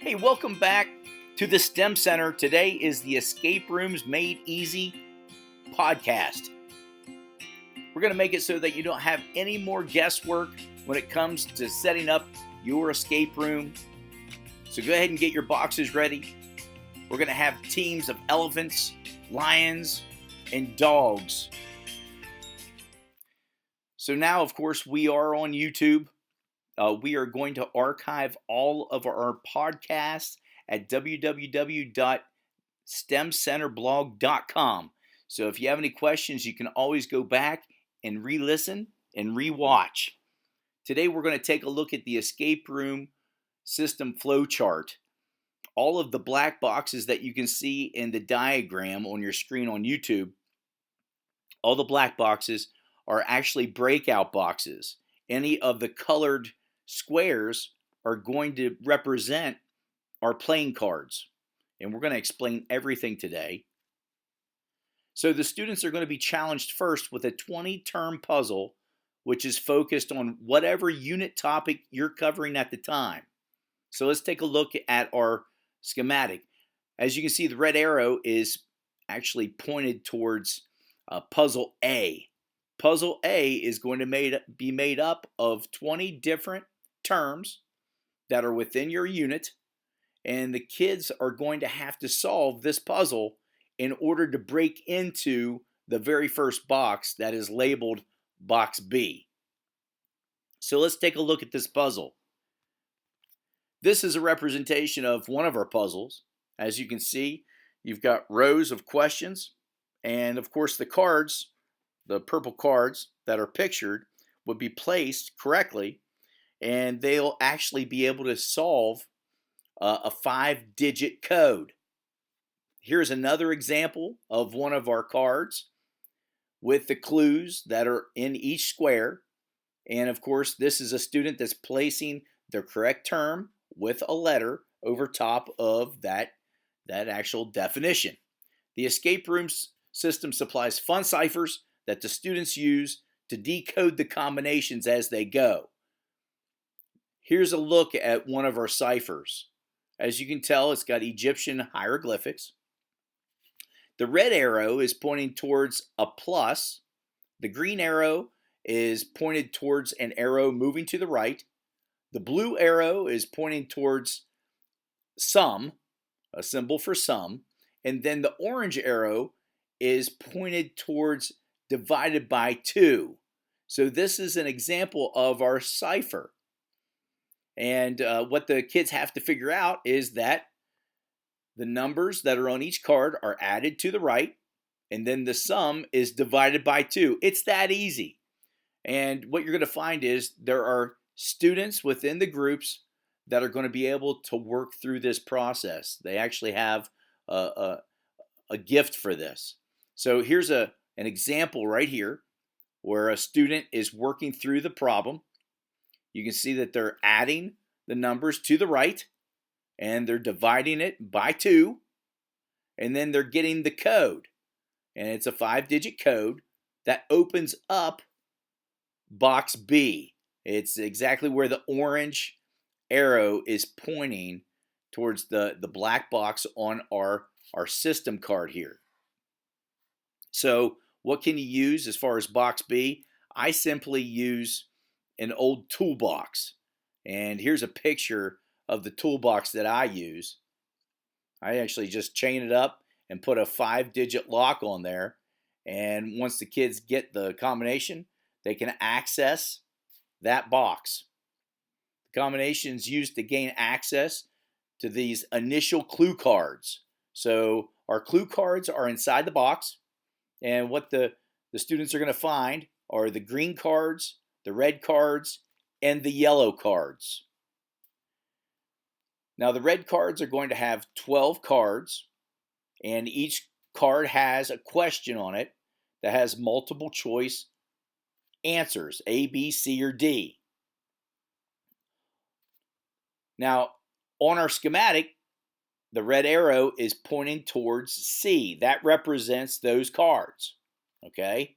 Hey, welcome back to the STEM Center. Today is the Escape Rooms Made Easy podcast. We're going to make it so that you don't have any more guesswork when it comes to setting up your escape room. So go ahead and get your boxes ready. We're going to have teams of elephants, lions, and dogs. So now, of course, we are on YouTube. We are going to archive all of our podcasts at www.stemcenterblog.com. So if you have any questions, you can always go back and re-listen and re-watch. Today we're going to take a look at the escape room system flow chart. All of the black boxes that you can see in the diagram on your screen on YouTube, all the black boxes are actually breakout boxes. Any of the colored squares are going to represent our playing cards, and we're going to explain everything today. So the students are going to be challenged first with a 20-term puzzle, which is focused on whatever unit topic you're covering at the time. So let's take a look at our schematic. As you can see, the red arrow is actually pointed towards puzzle A. Puzzle A is going to be made up of 20 different terms that are within your unit, and the kids are going to have to solve this puzzle in order to break into the very first box that is labeled box B. So let's take a look at this puzzle. This is a representation of one of our puzzles. As you can see, you've got rows of questions, and of course the cards, the purple cards that are pictured, would be placed correctly, and they'll actually be able to solve a 5-digit code. Here's another example of one of our cards with the clues that are in each square. And of course, this is a student that's placing the correct term with a letter over top of that actual definition. The escape room system supplies fun ciphers that the students use to decode the combinations as they go. Here's a look at one of our ciphers. As you can tell, it's got Egyptian hieroglyphics. The red arrow is pointing towards a plus. The green arrow is pointed towards an arrow moving to the right. The blue arrow is pointing towards sum, a symbol for sum. And then the orange arrow is pointed towards divided by 2. So this is an example of our cipher. And what the kids have to figure out is that the numbers that are on each card are added to the right, and then the sum is divided by 2. It's that easy. And what you're going to find is there are students within the groups that are going to be able to work through this process. They actually have a gift for this. So here's an example right here where a student is working through the problem. You can see that they're adding the numbers to the right, and they're dividing it by 2, and then they're getting the code. And it's a 5-digit code that opens up box B. It's exactly where the orange arrow is pointing towards the black box on our system card here. So what can you use as far as box B? I simply use an old toolbox. And here's a picture of the toolbox that I use. I actually just chain it up and put a 5-digit lock on there. And once the kids get the combination, they can access that box. The combination is used to gain access to these initial clue cards. So our clue cards are inside the box. And what the students are going to find are the green cards, the red cards, and the yellow cards. Now the red cards are going to have 12 cards, and each card has a question on it that has multiple choice answers, A, B, C, or D. Now on our schematic, the red arrow is pointing towards C. That represents those cards. Okay?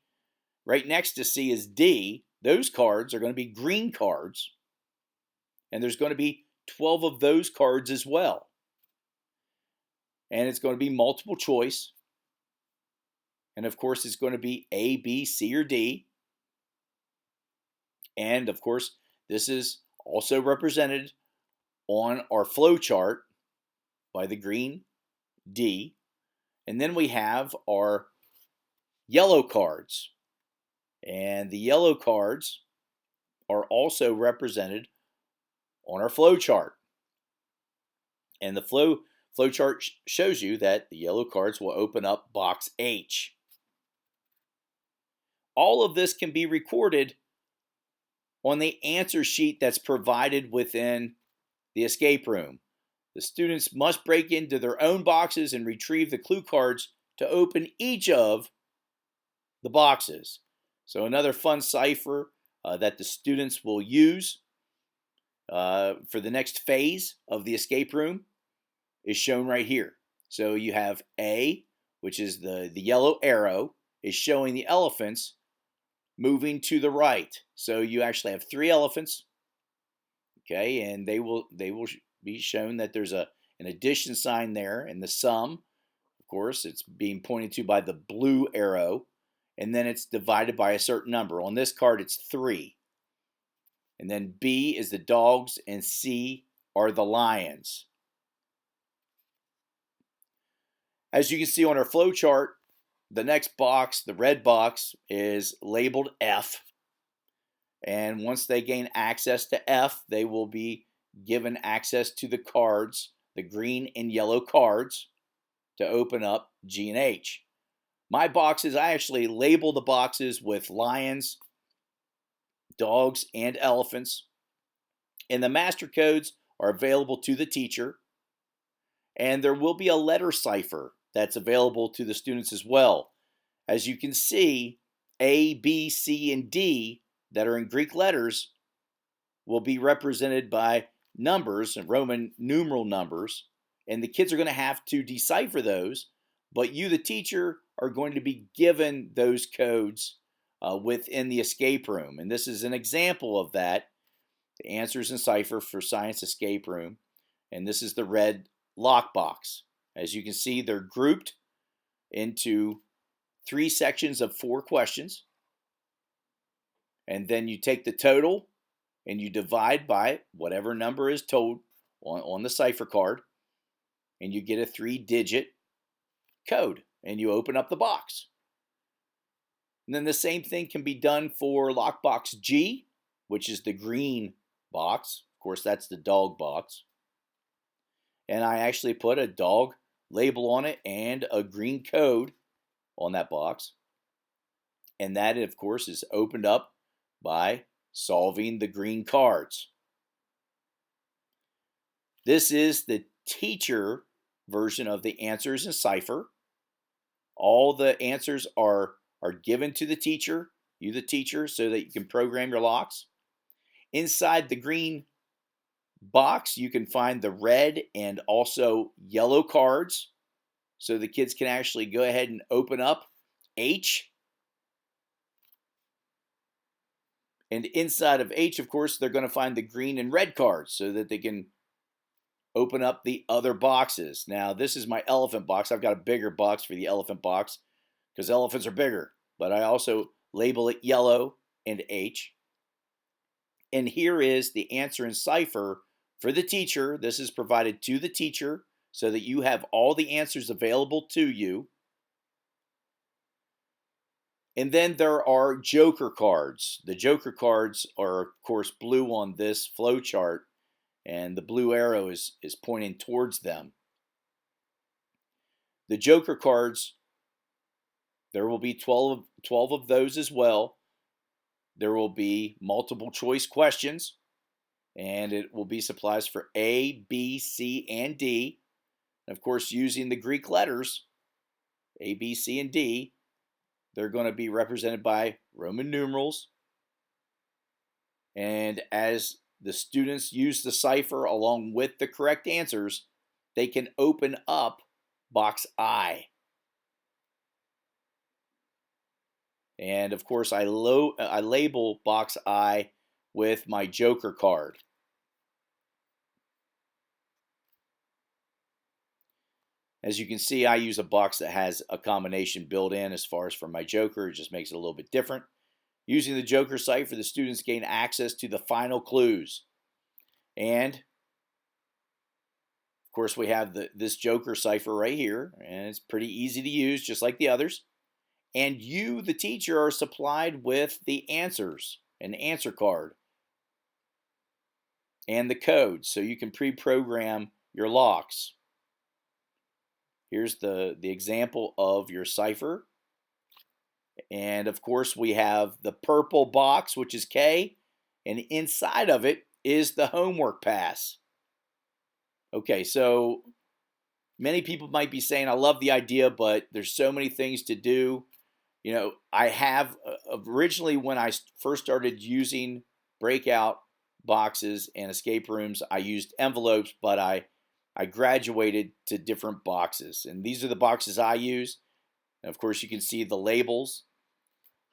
Right next to C is D. Those cards are going to be green cards. And there's going to be 12 of those cards as well. And it's going to be multiple choice. And of course, it's going to be A, B, C, or D. And of course, this is also represented on our flow chart by the green D. And then we have our yellow cards. And the yellow cards are also represented on our flow chart. And the flow chart shows you that the yellow cards will open up box H. All of this can be recorded on the answer sheet that's provided within the escape room. The students must break into their own boxes and retrieve the clue cards to open each of the boxes. So another fun cipher that the students will use for the next phase of the escape room is shown right here. So you have A, which is the yellow arrow, is showing the elephants moving to the right. So you actually have 3 elephants, okay, and they will be shown that there's an addition sign there, and the sum, of course, it's being pointed to by the blue arrow, and then it's divided by a certain number. On this card, it's 3. And then B is the dogs, and C are the lions. As you can see on our flow chart, the next box, the red box, is labeled F. And once they gain access to F, they will be given access to the cards, the green and yellow cards, to open up G and H. My boxes, I actually label the boxes with lions, dogs, and elephants. And the master codes are available to the teacher. And there will be a letter cipher that's available to the students as well. As you can see, A, B, C, and D that are in Greek letters will be represented by numbers and Roman numeral numbers, and the kids are going to have to decipher those, but you, the teacher, are going to be given those codes within the escape room. And this is an example of that, the answers in cipher for Science Escape Room. And this is the red lockbox. As you can see, they're grouped into 3 sections of 4 questions. And then you take the total and you divide by whatever number is told on the cipher card, and you get a 3-digit code, and you open up the box. And then the same thing can be done for lockbox G, which is the green box. Of course, that's the dog box. And I actually put a dog label on it and a green code on that box. And that, of course, is opened up by solving the green cards. This is the teacher version of the answers in cipher. All the answers are given to the teacher, you the teacher, so that you can program your locks. Inside the green box, you can find the red and also yellow cards, so the kids can actually go ahead and open up H. And inside of H, of course, they're going to find the green and red cards so that they can open up the other boxes. Now, this is my elephant box. I've got a bigger box for the elephant box because elephants are bigger. But I also label it yellow and H. And here is the answer in cipher for the teacher. This is provided to the teacher so that you have all the answers available to you. And then there are joker cards. The joker cards are, of course, blue on this flow chart, and the blue arrow is pointing towards them. The joker cards, there will be 12 of those as well. There will be multiple choice questions, and it will be supplies for A, B, C, and D. And of course, using the Greek letters, A, B, C, and D, they're going to be represented by Roman numerals. And as the students use the cipher along with the correct answers, they can open up box I. And of course, I label box I with my joker card. As you can see, I use a box that has a combination built in as far as for my Joker. It just makes it a little bit different. Using the Joker cipher, the students gain access to the final clues. And of course, we have this Joker cipher right here, and it's pretty easy to use, just like the others. And you, the teacher, are supplied with the answers, an answer card, and the code, so you can pre-program your locks. Here's the example of your cipher. And of course, we have the purple box, which is K, and inside of it is the homework pass. Okay, so many people might be saying, I love the idea, but there's so many things to do. You know, I have originally, when I first started using breakout boxes and escape rooms, I used envelopes, but I graduated to different boxes. And these are the boxes I use. And of course, you can see the labels.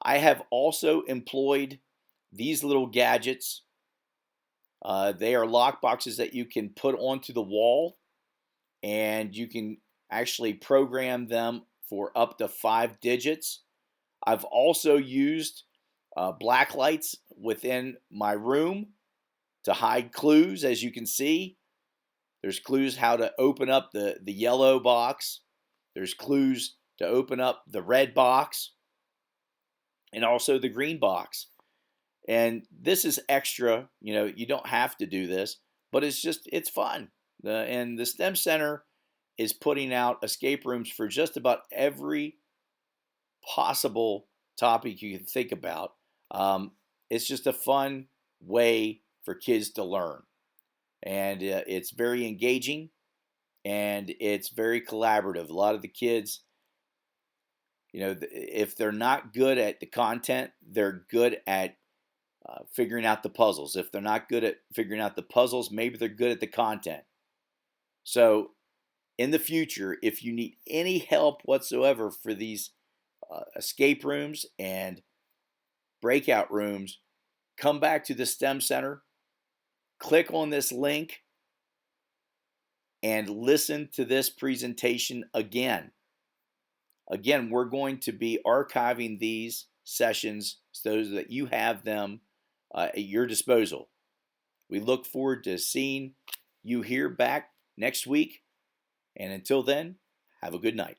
I have also employed these little gadgets. They are lock boxes that you can put onto the wall, and you can actually program them for up to 5 digits. I've also used black lights within my room to hide clues. As you can see, there's clues how to open up the yellow box. There's clues to open up the red box and also the green box. And this is extra. You know, you don't have to do this, but it's fun. And the STEM Center is putting out escape rooms for just about every possible topic you can think about. It's just a fun way for kids to learn. And it's very engaging, and it's very collaborative. A lot of the kids, you know, if they're not good at the content, they're good at figuring out the puzzles. If they're not good at figuring out the puzzles, maybe they're good at the content. So in the future, if you need any help whatsoever for these escape rooms and breakout rooms, come back to the STEM Center, click on this link, and listen to this presentation again. Again, we're going to be archiving these sessions so that you have them at your disposal. We look forward to seeing you here back next week. And until then, have a good night.